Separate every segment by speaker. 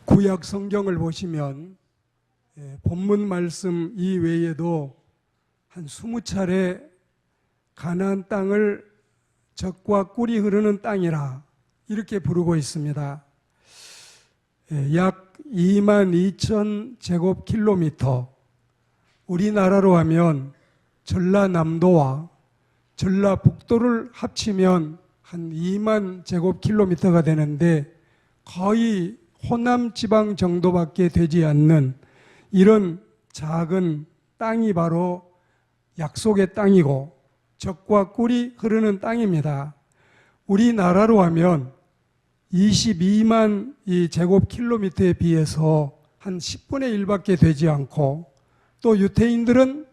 Speaker 1: 구약 성경을 보시면 본문 말씀 이외에도 한 20차례 가나안 땅을 젖과 꿀이 흐르는 땅이라 이렇게 부르고 있습니다. 약 22,000제곱킬로미터, 우리나라로 하면 전라남도와 전라북도를 합치면 한 2만 제곱킬로미터가 되는데 거의 호남 지방 정도밖에 되지 않는 이런 작은 땅이 바로 약속의 땅이고 젖과 꿀이 흐르는 땅입니다. 우리나라로 하면 22만 이 제곱킬로미터에 비해서 한 10분의 1밖에 되지 않고, 또 유태인들은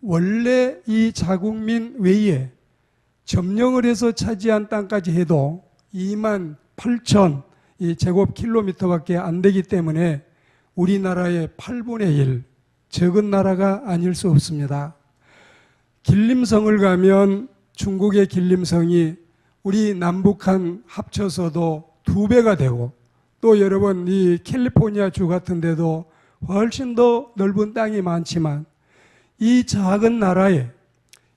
Speaker 1: 원래 이 자국민 외에 점령을 해서 차지한 땅까지 해도 2만 8천 이 제곱킬로미터밖에 안 되기 때문에 우리나라의 8분의 1, 적은 나라가 아닐 수 없습니다. 길림성을 가면 중국의 길림성이 우리 남북한 합쳐서도 2배가 되고, 또 여러분 이 캘리포니아 주 같은 데도 훨씬 더 넓은 땅이 많지만 이 작은 나라에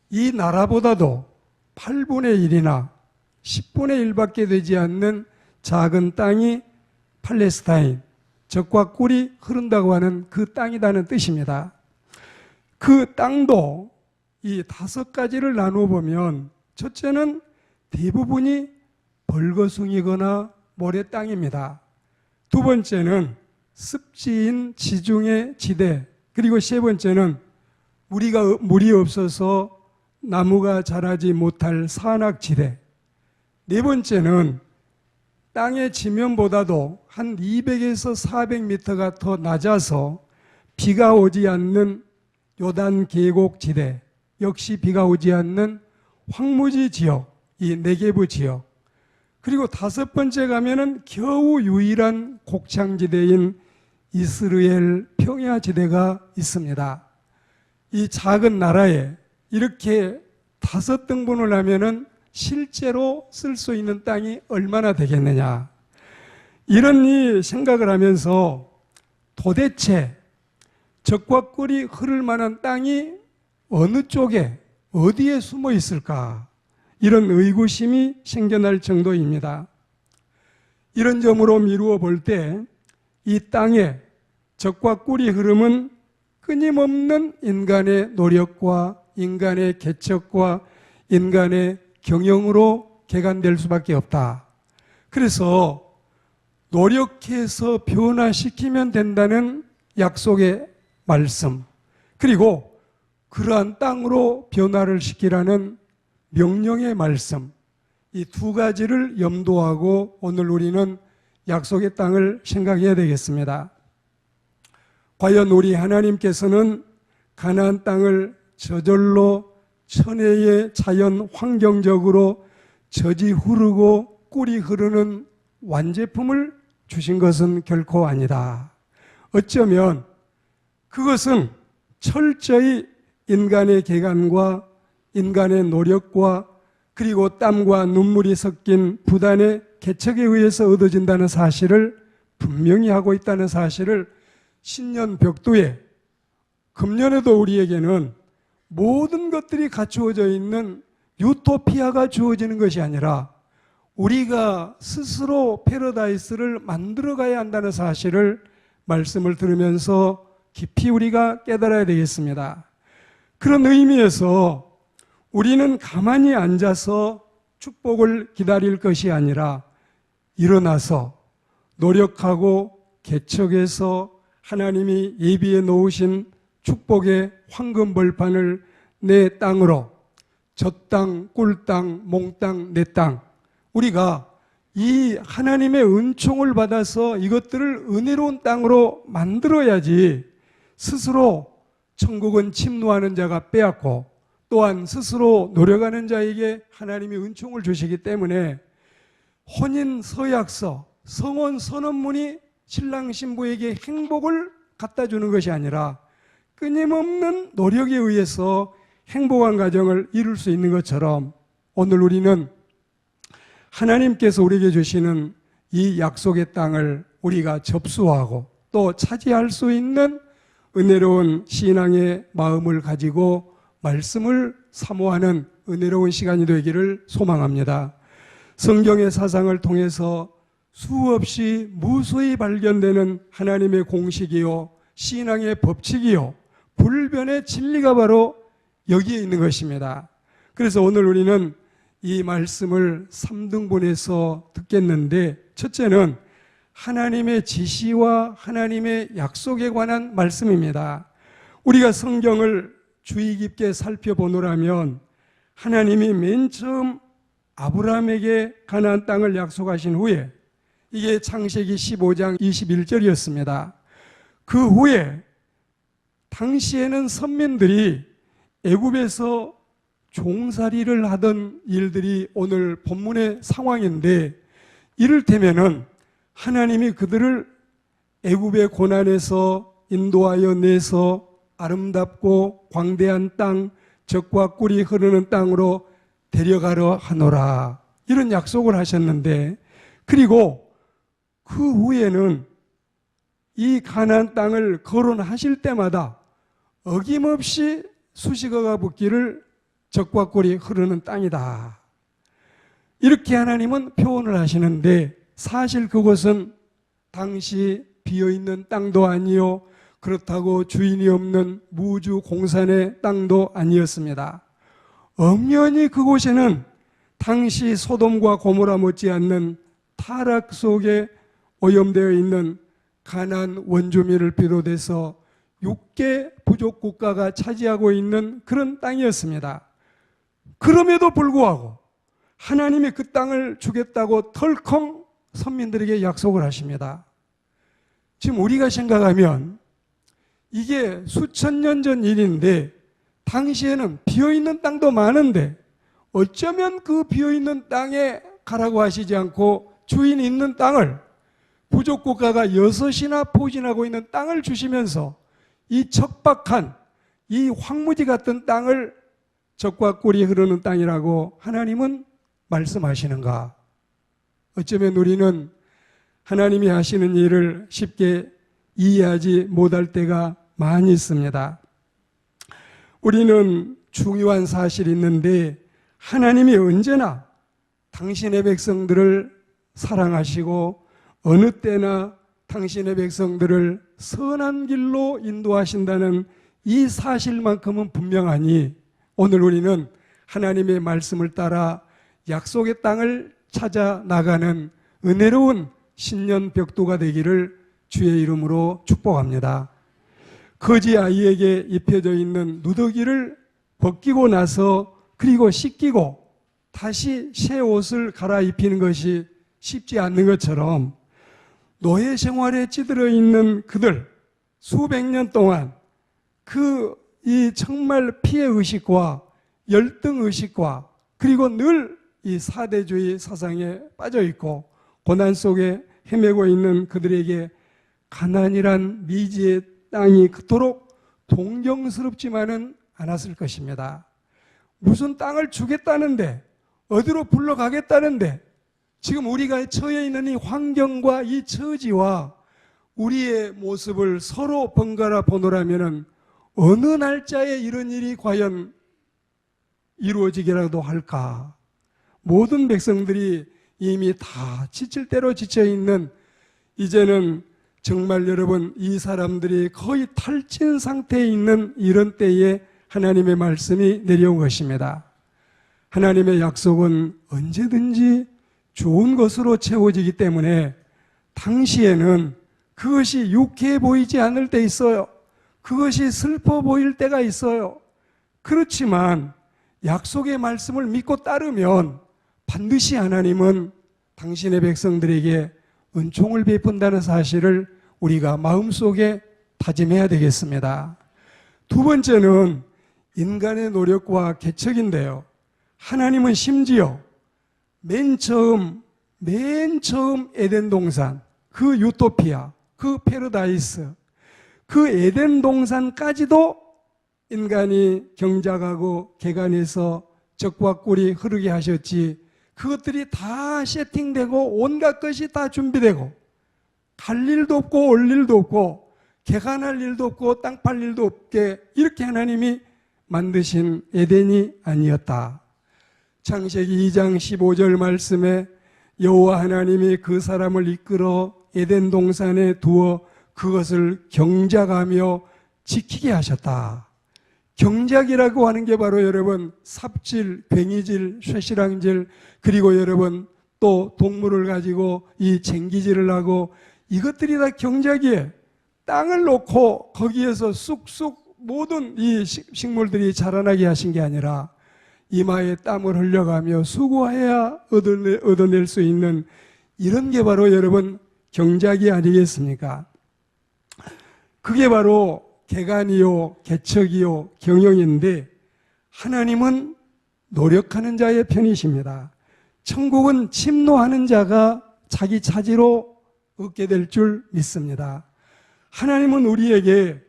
Speaker 1: 이 나라보다도 8분의 1이나 10분의 1밖에 되지 않는 작은 땅이 팔레스타인, 젖과 꿀이 흐른다고 하는 그 땅이라는 뜻입니다. 그 땅도 이 5가지를 나누어 보면, 첫째는 대부분이 벌거숭이거나 모래 땅입니다. 두 번째는 습지인 지중해 지대, 그리고 세 번째는 물이 없어서 나무가 자라지 못할 산악지대, 네 번째는 땅의 지면보다도 한 200에서 400m가 더 낮아서 비가 오지 않는 요단 계곡 지대, 역시 비가 오지 않는 황무지 지역, 이 네게브 지역, 그리고 5번째 가면은 겨우 유일한 곡창지대인 이스라엘 평야지대가 있습니다. 이 작은 나라에 이렇게 5등분을 하면은 실제로 쓸 수 있는 땅이 얼마나 되겠느냐, 이런 이 생각을 하면서 도대체 젖과 꿀이 흐를 만한 땅이 어느 쪽에 어디에 숨어 있을까, 이런 의구심이 생겨날 정도입니다. 이런 점으로 미루어 볼 때 이 땅에 젖과 꿀이 흐름은 끊임없는 인간의 노력과 인간의 개척과 인간의 경영으로 개간될 수밖에 없다. 그래서 노력해서 변화시키면 된다는 약속의 말씀, 그리고 그러한 땅으로 변화를 시키라는 명령의 말씀, 이 2가지를 염두하고 오늘 우리는 약속의 땅을 생각해야 되겠습니다. 과연 우리 하나님께서는 가나안 땅을 저절로 천혜의 자연 환경적으로 젖이 흐르고 꿀이 흐르는 완제품을 주신 것은 결코 아니다. 어쩌면 그것은 철저히 인간의 개간과 인간의 노력과 그리고 땀과 눈물이 섞인 부단의 개척에 의해서 얻어진다는 사실을 분명히 하고 있다는 사실을 신년 벽두에, 금년에도 우리에게는 모든 것들이 갖추어져 있는 유토피아가 주어지는 것이 아니라 우리가 스스로 패러다이스를 만들어가야 한다는 사실을 말씀을 들으면서 깊이 우리가 깨달아야 되겠습니다. 그런 의미에서 우리는 가만히 앉아서 축복을 기다릴 것이 아니라 일어나서 노력하고 개척해서 하나님이 예비해 놓으신 축복의 황금 벌판을 내 땅으로, 젖땅, 꿀땅, 몽땅, 내 땅, 우리가 이 하나님의 은총을 받아서 이것들을 은혜로운 땅으로 만들어야지, 스스로 천국은 침노하는 자가 빼앗고 또한 스스로 노력하는 자에게 하나님이 은총을 주시기 때문에 혼인 서약서, 성혼 선언문이 신랑 신부에게 행복을 갖다 주는 것이 아니라 끊임없는 노력에 의해서 행복한 가정을 이룰 수 있는 것처럼, 오늘 우리는 하나님께서 우리에게 주시는 이 약속의 땅을 우리가 접수하고 또 차지할 수 있는 은혜로운 신앙의 마음을 가지고 말씀을 사모하는 은혜로운 시간이 되기를 소망합니다. 성경의 사상을 통해서 수없이 무수히 발견되는 하나님의 공식이요 신앙의 법칙이요 불변의 진리가 바로 여기에 있는 것입니다. 그래서 오늘 우리는 이 말씀을 3등분해서 듣겠는데, 첫째는 하나님의 지시와 하나님의 약속에 관한 말씀입니다. 우리가 성경을 주의 깊게 살펴보노라면 하나님이 맨 처음 아브라함에게 가나안 땅을 약속하신 후에, 이게 창세기 15장 21절이었습니다. 그 후에 당시에는 선민들이 애굽에서 종살이를 하던 일들이 오늘 본문의 상황인데, 이를테면은 하나님이 그들을 애굽의 고난에서 인도하여 내서 아름답고 광대한 땅, 젖과 꿀이 흐르는 땅으로 데려가려 하노라, 이런 약속을 하셨는데, 그리고 그 후에는 이 가나안 땅을 거론하실 때마다 어김없이 수식어가 붙기를 젖과 꿀이 흐르는 땅이다, 이렇게 하나님은 표현을 하시는데, 사실 그곳은 당시 비어있는 땅도 아니요 그렇다고 주인이 없는 무주 공산의 땅도 아니었습니다. 엄연히 그곳에는 당시 소돔과 고모라 못지않는 타락 속에 오염되어 있는 가나안 원주민을 비롯해서 6개 부족 국가가 차지하고 있는 그런 땅이었습니다. 그럼에도 불구하고 하나님이 그 땅을 주겠다고 덜컹 선민들에게 약속을 하십니다. 지금 우리가 생각하면 이게 수천 년 전 일인데, 당시에는 비어있는 땅도 많은데 어쩌면 그 비어있는 땅에 가라고 하시지 않고 주인이 있는 땅을, 부족 국가가 6이나 포진하고 있는 땅을 주시면서 이 척박한 이 황무지 같은 땅을 젖과 꿀이 흐르는 땅이라고 하나님은 말씀하시는가? 어쩌면 우리는 하나님이 하시는 일을 쉽게 이해하지 못할 때가 많이 있습니다. 우리는 중요한 사실이 있는데, 하나님이 언제나 당신의 백성들을 사랑하시고 어느 때나 당신의 백성들을 선한 길로 인도하신다는 이 사실만큼은 분명하니, 오늘 우리는 하나님의 말씀을 따라 약속의 땅을 찾아 나가는 은혜로운 신년 벽두가 되기를 주의 이름으로 축복합니다. 거지 아이에게 입혀져 있는 누더기를 벗기고 나서 그리고 씻기고 다시 새 옷을 갈아입히는 것이 쉽지 않는 것처럼, 노예 생활에 찌들어 있는 그들 수백 년 동안 이 정말 피해 의식과 열등 의식과 그리고 늘 이 사대주의 사상에 빠져 있고 고난 속에 헤매고 있는 그들에게 가나안이란 미지의 땅이 그토록 동경스럽지만은 않았을 것입니다. 무슨 땅을 주겠다는데, 어디로 불러가겠다는데, 지금 우리가 처해 있는 이 환경과 이 처지와 우리의 모습을 서로 번갈아 보노라면은 어느 날짜에 이런 일이 과연 이루어지기라도 할까? 모든 백성들이 이미 다 지칠 대로 지쳐 있는, 이제는 정말 여러분 이 사람들이 거의 탈진 상태에 있는 이런 때에 하나님의 말씀이 내려온 것입니다. 하나님의 약속은 언제든지 좋은 것으로 채워지기 때문에 당시에는 그것이 유쾌해 보이지 않을 때 있어요. 그것이 슬퍼 보일 때가 있어요. 그렇지만 약속의 말씀을 믿고 따르면 반드시 하나님은 당신의 백성들에게 은총을 베푼다는 사실을 우리가 마음속에 다짐해야 되겠습니다. 두 번째는 인간의 노력과 개척인데요. 하나님은 심지어 맨 처음 에덴 동산, 그 유토피아, 그 패러다이스, 그 에덴 동산까지도 인간이 경작하고 개간해서 젖과 꿀이 흐르게 하셨지, 그것들이 다 세팅되고 온갖 것이 다 준비되고 갈 일도 없고 올 일도 없고 개간할 일도 없고 땅 팔 일도 없게 이렇게 하나님이 만드신 에덴이 아니었다. 창세기 2장 15절 말씀에 여호와 하나님이 그 사람을 이끌어 에덴 동산에 두어 그것을 경작하며 지키게 하셨다. 경작이라고 하는 게 바로 여러분 삽질, 괭이질, 쇠시랑질, 그리고 여러분 또 동물을 가지고 이 쟁기질을 하고 이것들이 다 경작이에요. 땅을 놓고 거기에서 쑥쑥 모든 이 식물들이 자라나게 하신 게 아니라 이마에 땀을 흘려가며 수고해야 얻어낼 수 있는 이런 게 바로 여러분 경작이 아니겠습니까? 그게 바로 개간이요, 개척이요, 경영인데 하나님은 노력하는 자의 편이십니다. 천국은 침노하는 자가 자기 차지로 얻게 될 줄 믿습니다. 하나님은 우리에게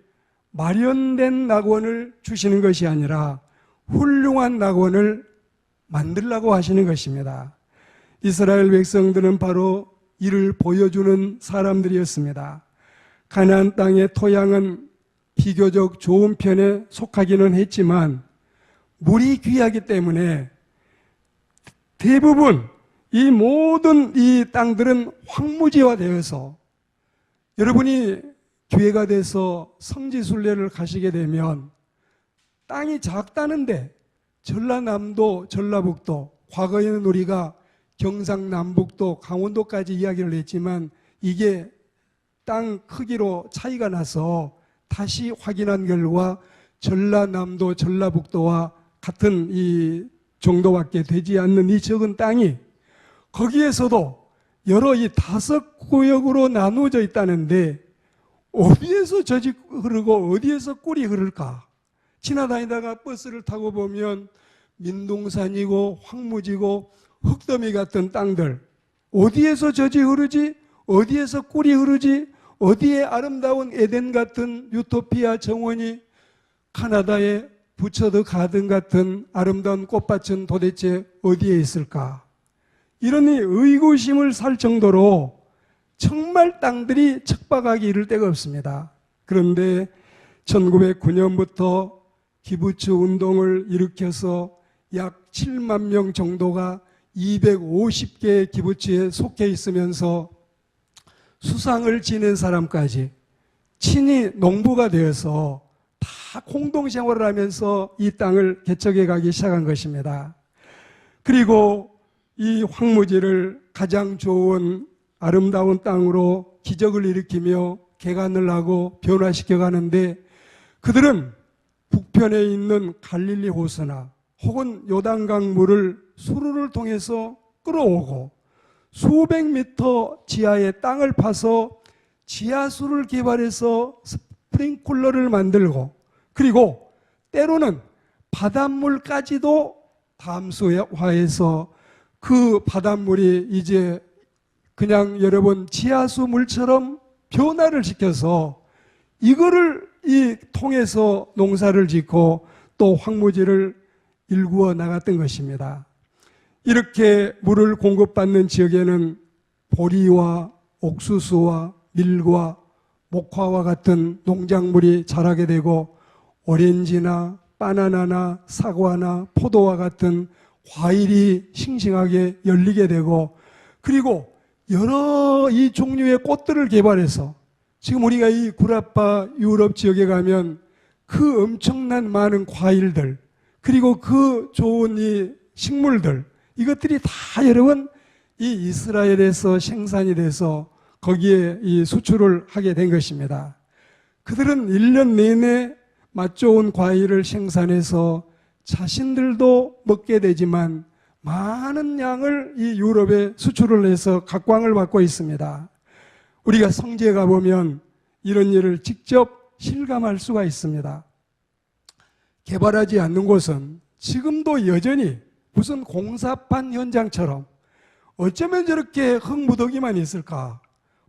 Speaker 1: 마련된 낙원을 주시는 것이 아니라 훌륭한 낙원을 만들라고 하시는 것입니다. 이스라엘 백성들은 바로 이를 보여주는 사람들이었습니다. 가나안 땅의 토양은 비교적 좋은 편에 속하기는 했지만 물이 귀하기 때문에 대부분 이 모든 이 땅들은 황무지화되어서 여러분이 기회가 돼서 성지순례를 가시게 되면 땅이 작다는데 전라남도, 전라북도, 과거에는 우리가 경상남북도, 강원도까지 이야기를 했지만 이게 땅 크기로 차이가 나서 다시 확인한 결과 전라남도, 전라북도와 같은 이 정도밖에 되지 않는 이 적은 땅이 거기에서도 여러 이 5구역으로 나누어져 있다는데 어디에서 젖이 흐르고 어디에서 꿀이 흐를까? 지나다니다가 버스를 타고 보면 민둥산이고 황무지고 흙더미 같은 땅들 어디에서 젖이 흐르지? 어디에서 꿀이 흐르지? 어디에 아름다운 에덴 같은 유토피아 정원이 카나다의 부처드 가든 같은 아름다운 꽃밭은 도대체 어디에 있을까? 이런 의구심을 살 정도로 정말 땅들이 척박하기 이를 데가 없습니다. 그런데 1909년부터 기부츠 운동을 일으켜서 약 7만 명 정도가 250개의 기부츠에 속해 있으면서 수상을 지낸 사람까지 친히 농부가 되어서 다 공동생활을 하면서 이 땅을 개척해 가기 시작한 것입니다. 그리고 이 황무지를 가장 좋은 아름다운 땅으로 기적을 일으키며 개간을 하고 변화시켜 가는데 그들은 북편에 있는 갈릴리 호수나 혹은 요단강 물을 수로를 통해서 끌어오고 수백 미터 지하의 땅을 파서 지하수를 개발해서 스프링클러를 만들고 그리고 때로는 바닷물까지도 담수화해서 그 바닷물이 이제 그냥 여러분 지하수 물처럼 변화를 시켜서 이거를 이 통해서 농사를 짓고 또 황무지를 일구어 나갔던 것입니다. 이렇게 물을 공급받는 지역에는 보리와 옥수수와 밀과 목화와 같은 농작물이 자라게 되고 오렌지나 바나나나 사과나 포도와 같은 과일이 싱싱하게 열리게 되고 그리고 여러 이 종류의 꽃들을 개발해서 지금 우리가 이 구라파 유럽 지역에 가면 그 엄청난 많은 과일들 그리고 그 좋은 이 식물들 이것들이 다 여러분 이 이스라엘에서 생산이 돼서 거기에 이 수출을 하게 된 것입니다. 그들은 1년 내내 맛 좋은 과일을 생산해서 자신들도 먹게 되지만 많은 양을 이 유럽에 수출을 해서 각광을 받고 있습니다. 우리가 성지에 가보면 이런 일을 직접 실감할 수가 있습니다. 개발하지 않는 곳은 지금도 여전히 무슨 공사판 현장처럼 어쩌면 저렇게 흙무더기만 있을까?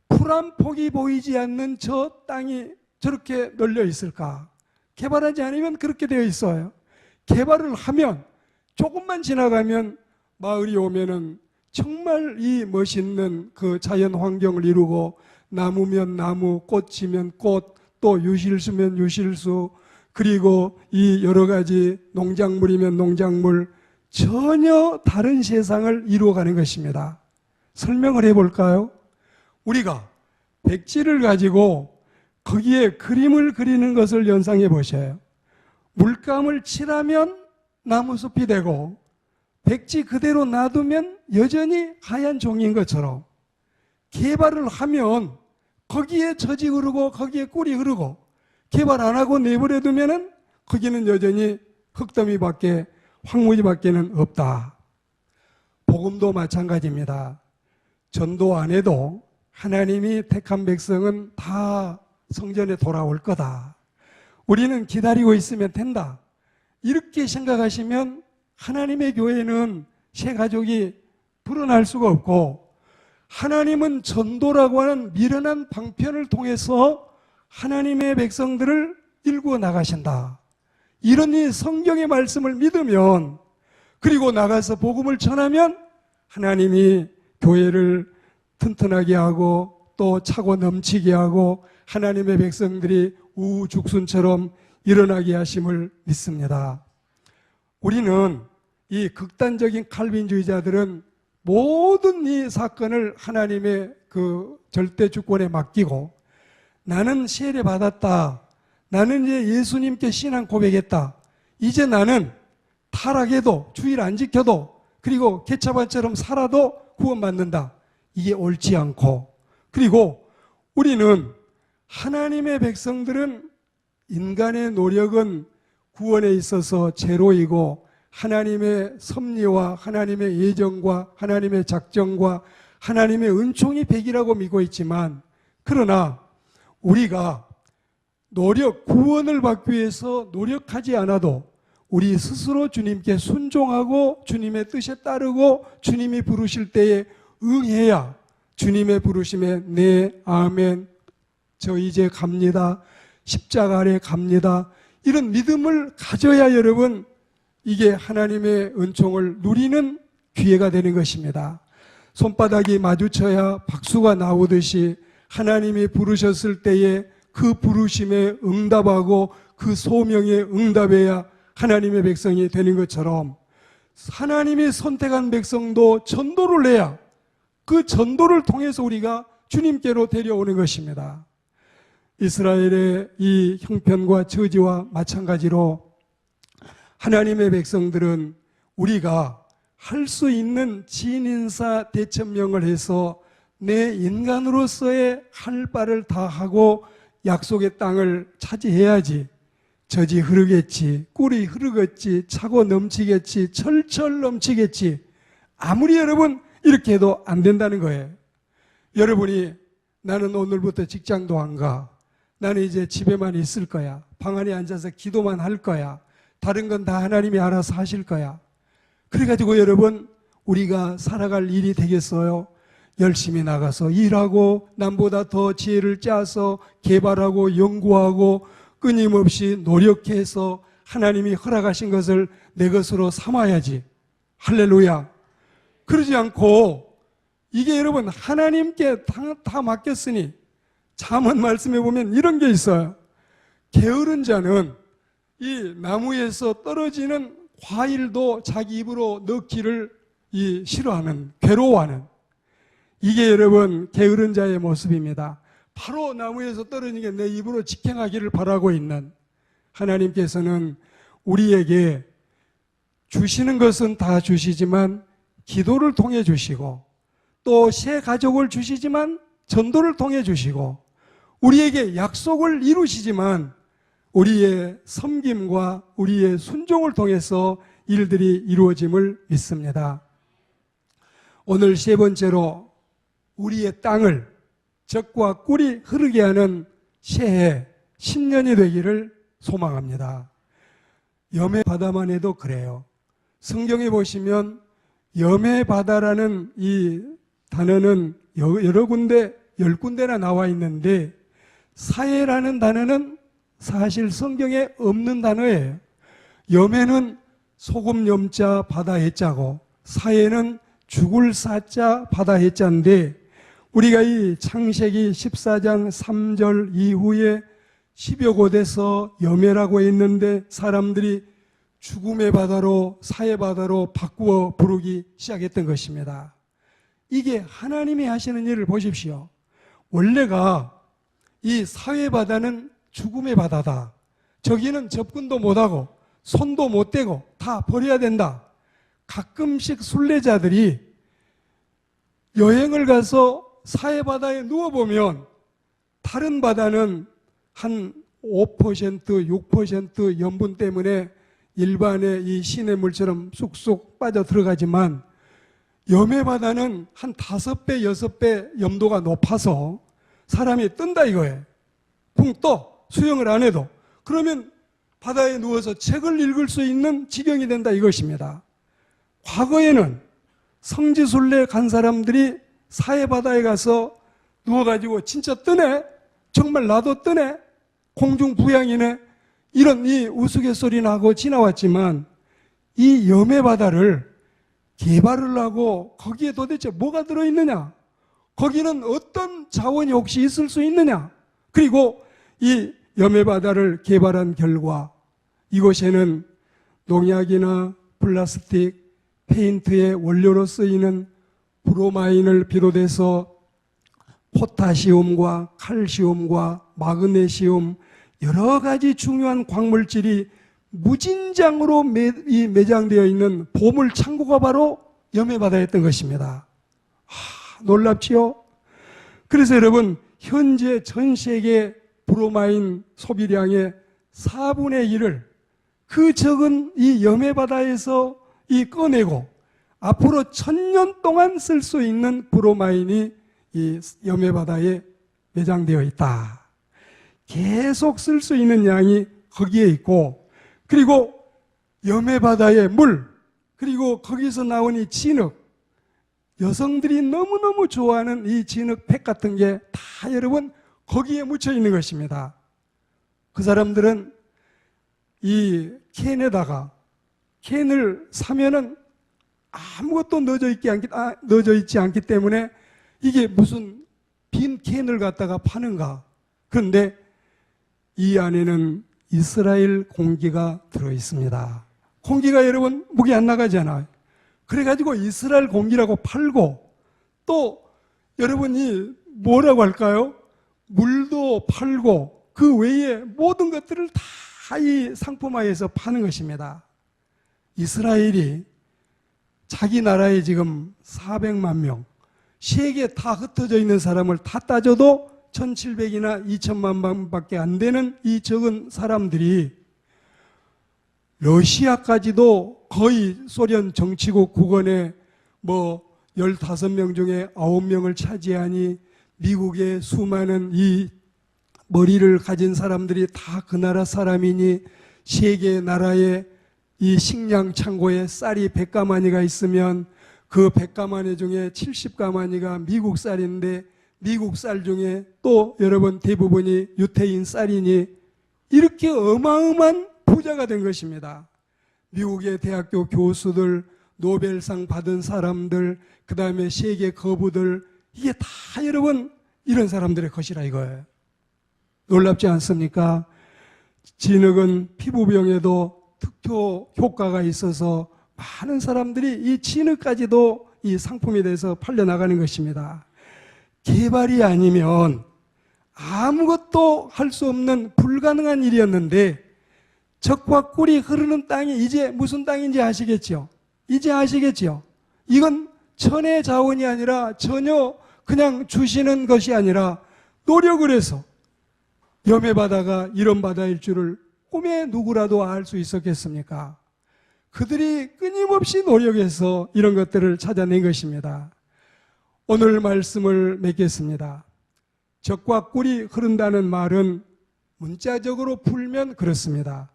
Speaker 1: 풀 한 폭이 보이지 않는 저 땅이 저렇게 널려 있을까? 개발하지 않으면 그렇게 되어 있어요. 개발을 하면 조금만 지나가면 마을이 오면은 정말 이 멋있는 그 자연 환경을 이루고 나무면 나무, 꽃이면 꽃, 또 유실수면 유실수, 그리고 이 여러 가지 농작물이면 농작물, 전혀 다른 세상을 이루어가는 것입니다. 설명을 해볼까요? 우리가 백지를 가지고 거기에 그림을 그리는 것을 연상해 보셔요. 물감을 칠하면 나무숲이 되고 백지 그대로 놔두면 여전히 하얀 종이인 것처럼, 개발을 하면 거기에 젖이 흐르고 거기에 꿀이 흐르고, 개발 안 하고 내버려 두면은 거기는 여전히 흙더미밖에, 황무지밖에는 없다. 복음도 마찬가지입니다. 전도 안 해도 하나님이 택한 백성은 다 성전에 돌아올 거다. 우리는 기다리고 있으면 된다. 이렇게 생각하시면 하나님의 교회는 새 가족이 불어날 수가 없고, 하나님은 전도라고 하는 미련한 방편을 통해서 하나님의 백성들을 일구어 나가신다. 이런 이 성경의 말씀을 믿으면, 그리고 나가서 복음을 전하면 하나님이 교회를 튼튼하게 하고 또 차고 넘치게 하고 하나님의 백성들이 우후죽순처럼 일어나게 하심을 믿습니다. 우리는 이 극단적인 칼빈주의자들은 모든 이 사건을 하나님의 그 절대 주권에 맡기고, 나는 세례 받았다, 나는 이제 예수님께 신앙 고백했다, 이제 나는 타락해도 주일 안 지켜도 그리고 개차반처럼 살아도 구원받는다, 이게 옳지 않고, 그리고 우리는 하나님의 백성들은 인간의 노력은 구원에 있어서 제로이고 하나님의 섭리와 하나님의 예정과 하나님의 작정과 하나님의 은총이 100이라고 믿고 있지만, 그러나 우리가 구원을 받기 위해서 노력하지 않아도 우리 스스로 주님께 순종하고 주님의 뜻에 따르고 주님이 부르실 때에 응해야 주님의 부르심에 네, 아멘, 저 이제 갑니다, 십자가 아래 갑니다, 이런 믿음을 가져야 여러분 이게 하나님의 은총을 누리는 기회가 되는 것입니다. 손바닥이 마주쳐야 박수가 나오듯이 하나님이 부르셨을 때에 그 부르심에 응답하고 그 소명에 응답해야 하나님의 백성이 되는 것처럼, 하나님이 선택한 백성도 전도를 해야 그 전도를 통해서 우리가 주님께로 데려오는 것입니다. 이스라엘의 이 형편과 처지와 마찬가지로 하나님의 백성들은 우리가 할 수 있는 진인사 대천명을 해서 내 인간으로서의 할 바를 다 하고 약속의 땅을 차지해야지 젖이 흐르겠지, 꿀이 흐르겠지, 차고 넘치겠지, 철철 넘치겠지, 아무리 여러분 이렇게 해도 안 된다는 거예요. 여러분이 나는 오늘부터 직장도 안 가, 나는 이제 집에만 있을 거야, 방 안에 앉아서 기도만 할 거야, 다른 건 다 하나님이 알아서 하실 거야, 그래가지고 여러분 우리가 살아갈 일이 되겠어요? 열심히 나가서 일하고 남보다 더 지혜를 짜서 개발하고 연구하고 끊임없이 노력해서 하나님이 허락하신 것을 내 것으로 삼아야지. 할렐루야. 그러지 않고 이게 여러분 하나님께 다 맡겼으니, 잠언 말씀해 보면 이런 게 있어요. 게으른 자는 이 나무에서 떨어지는 과일도 자기 입으로 넣기를 싫어하는, 괴로워하는, 이게 여러분 게으른 자의 모습입니다. 바로 나무에서 떨어지는 게 내 입으로 직행하기를 바라고 있는 하나님께서는 우리에게 주시는 것은 다 주시지만 기도를 통해 주시고, 또 새 가족을 주시지만 전도를 통해 주시고, 우리에게 약속을 이루시지만 우리의 섬김과 우리의 순종을 통해서 일들이 이루어짐을 믿습니다. 오늘 세 번째로 우리의 땅을 젖과 꿀이 흐르게 하는 새해 신년이 되기를 소망합니다. 염의 바다만 해도 그래요. 성경에 보시면 염의 바다라는 이 단어는 여러 군데, 10군데나 나와 있는데, 사해라는 단어는 사실 성경에 없는 단어예요. 염에는 소금 염자 바다 해자고, 사해는 죽을 사자 바다 해자인데, 우리가 이 창세기 14장 3절 이후에 10여 곳에서 염해라고 했는데 사람들이 죽음의 바다로 사해 바다로 바꾸어 부르기 시작했던 것입니다. 이게 하나님이 하시는 일을 보십시오. 원래가 이 사해 바다는 죽음의 바다다. 저기는 접근도 못하고 손도 못 대고 다 버려야 된다. 가끔씩 순례자들이 여행을 가서 사해 바다에 누워보면 다른 바다는 한 5%, 6% 염분 때문에 일반의 이 시냇물처럼 쑥쑥 빠져 들어가지만 염해 바다는 한 5배, 6배 염도가 높아서 사람이 뜬다 이거예요. 붕 떠. 수영을 안 해도. 그러면 바다에 누워서 책을 읽을 수 있는 지경이 된다 이것입니다. 과거에는 성지순례 간 사람들이 사해 바다에 가서 누워가지고 진짜 뜨네? 정말 나도 뜨네? 공중부양이네? 이런 이 우스갯소리 나고 지나왔지만 이 염해 바다를 개발을 하고 거기에 도대체 뭐가 들어있느냐? 거기는 어떤 자원이 혹시 있을 수 있느냐? 그리고 이 염해 바다를 개발한 결과 이곳에는 농약이나 플라스틱, 페인트의 원료로 쓰이는 브로마인을 비롯해서 포타시움과 칼슘과 마그네시움 여러 가지 중요한 광물질이 무진장으로 매장되어 있는 보물 창고가 바로 염해 바다였던 것입니다. 놀랍지요? 그래서 여러분 현재 전 세계 브로마인 소비량의 4분의 1을 그 적은 이 염해 바다에서 꺼내고 앞으로 1000년 동안 쓸 수 있는 브로마인이 이 염해 바다에 매장되어 있다. 계속 쓸 수 있는 양이 거기에 있고 그리고 염해 바다의 물 그리고 거기서 나온 이 진흙 여성들이 너무너무 좋아하는 이 진흙팩 같은 게 다 여러분 거기에 묻혀 있는 것입니다. 그 사람들은 이 캔을 사면은 아무것도 넣어져 있지 않기 때문에 이게 무슨 빈 캔을 갖다가 파는가. 그런데 이 안에는 이스라엘 공기가 들어있습니다. 공기가 여러분 목이 안 나가잖아요. 그래가지고 이스라엘 공기라고 팔고 또 여러분이 뭐라고 할까요? 물도 팔고 그 외에 모든 것들을 다 이 상품화해서 파는 것입니다. 이스라엘이 자기 나라에 지금 400만 명, 세계 다 흩어져 있는 사람을 다 따져도 1700이나 2000만 명밖에 안 되는 이 적은 사람들이 러시아까지도 거의 소련 정치국 국원에 15명 중에 9명을 차지하니 미국의 수많은 이 머리를 가진 사람들이 다 그 나라 사람이니 세계 나라에 이 식량 창고에 쌀이 100가마니가 있으면 그 100가마니 중에 70가마니가 미국 쌀인데 미국 쌀 중에 또 여러분 대부분이 유태인 쌀이니 이렇게 어마어마한 부자가 된 것입니다. 미국의 대학교 교수들, 노벨상 받은 사람들, 그 다음에 세계 거부들 이게 다 여러분 이런 사람들의 것이라 이거예요. 놀랍지 않습니까? 진흙은 피부병에도 특효 효과가 있어서 많은 사람들이 이 진흙까지도 이 상품에 대해서 팔려나가는 것입니다. 개발이 아니면 아무것도 할 수 없는 불가능한 일이었는데 적과 꿀이 흐르는 땅이 이제 무슨 땅인지 아시겠죠? 이제 아시겠죠? 이건 천의 자원이 아니라 전혀 그냥 주시는 것이 아니라 노력을 해서 염해 바다가 이런 바다일 줄을 꿈에 누구라도 알 수 있었겠습니까? 그들이 끊임없이 노력해서 이런 것들을 찾아낸 것입니다. 오늘 말씀을 맺겠습니다. 적과 꿀이 흐른다는 말은 문자적으로 풀면 그렇습니다.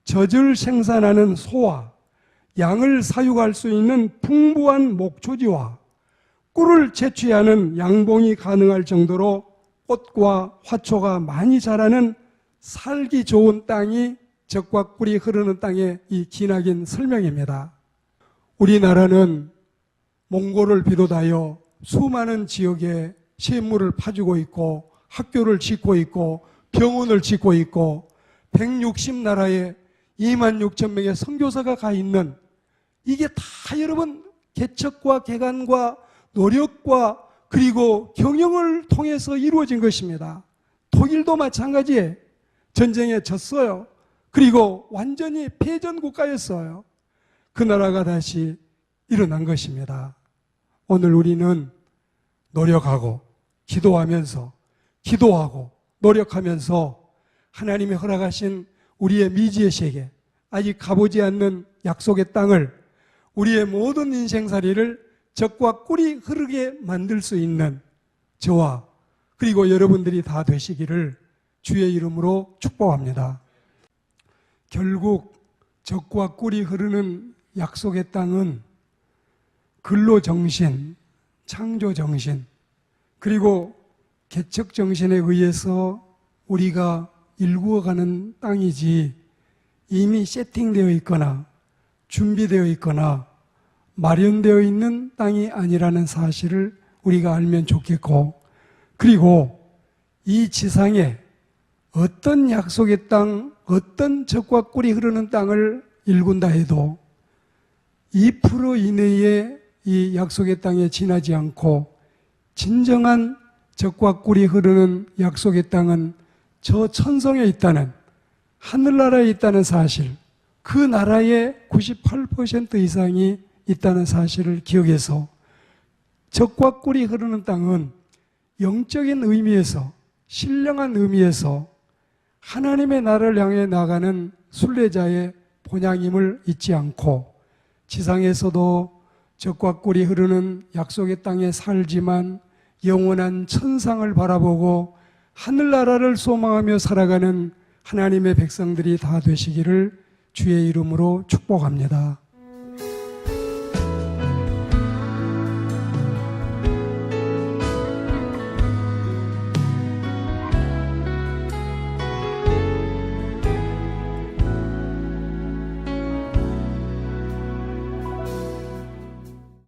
Speaker 1: 젖을 생산하는 소와 양을 사육할 수 있는 풍부한 목초지와 꿀을 채취하는 양봉이 가능할 정도로 꽃과 화초가 많이 자라는 살기 좋은 땅이 적과 꿀이 흐르는 땅의 이 기나긴 설명입니다. 우리나라는 몽골을 비롯하여 수많은 지역에 샘물을 파주고 있고 학교를 짓고 있고 병원을 짓고 있고 160나라에 2만 6천 명의 선교사가 가 있는, 이게 다 여러분 개척과 개간과 노력과 그리고 경영을 통해서 이루어진 것입니다. 독일도 마찬가지에 전쟁에 졌어요. 그리고 완전히 패전 국가였어요. 그 나라가 다시 일어난 것입니다. 오늘 우리는 노력하고 기도하면서, 기도하고 노력하면서 하나님이 허락하신 우리의 미지의 세계, 아직 가보지 않는 약속의 땅을, 우리의 모든 인생살이를 적과 꿀이 흐르게 만들 수 있는 저와 그리고 여러분들이 다 되시기를 주의 이름으로 축복합니다. 결국 적과 꿀이 흐르는 약속의 땅은 근로정신, 창조정신, 그리고 개척정신에 의해서 우리가 일구어가는 땅이지, 이미 세팅되어 있거나 준비되어 있거나 마련되어 있는 땅이 아니라는 사실을 우리가 알면 좋겠고, 그리고 이 지상에 어떤 약속의 땅, 어떤 적과 꿀이 흐르는 땅을 일군다 해도 2% 이내에 이 약속의 땅에 지나지 않고 진정한 적과 꿀이 흐르는 약속의 땅은 저 천성에 있다는, 하늘나라에 있다는 사실, 그 나라의 98% 이상이 있다는 사실을 기억해서 적과 꿀이 흐르는 땅은 영적인 의미에서, 신령한 의미에서 하나님의 나라를 향해 나가는 순례자의 본향임을 잊지 않고, 지상에서도 적과 꿀이 흐르는 약속의 땅에 살지만 영원한 천상을 바라보고 하늘나라를 소망하며 살아가는 하나님의 백성들이 다 되시기를 주의 이름으로 축복합니다.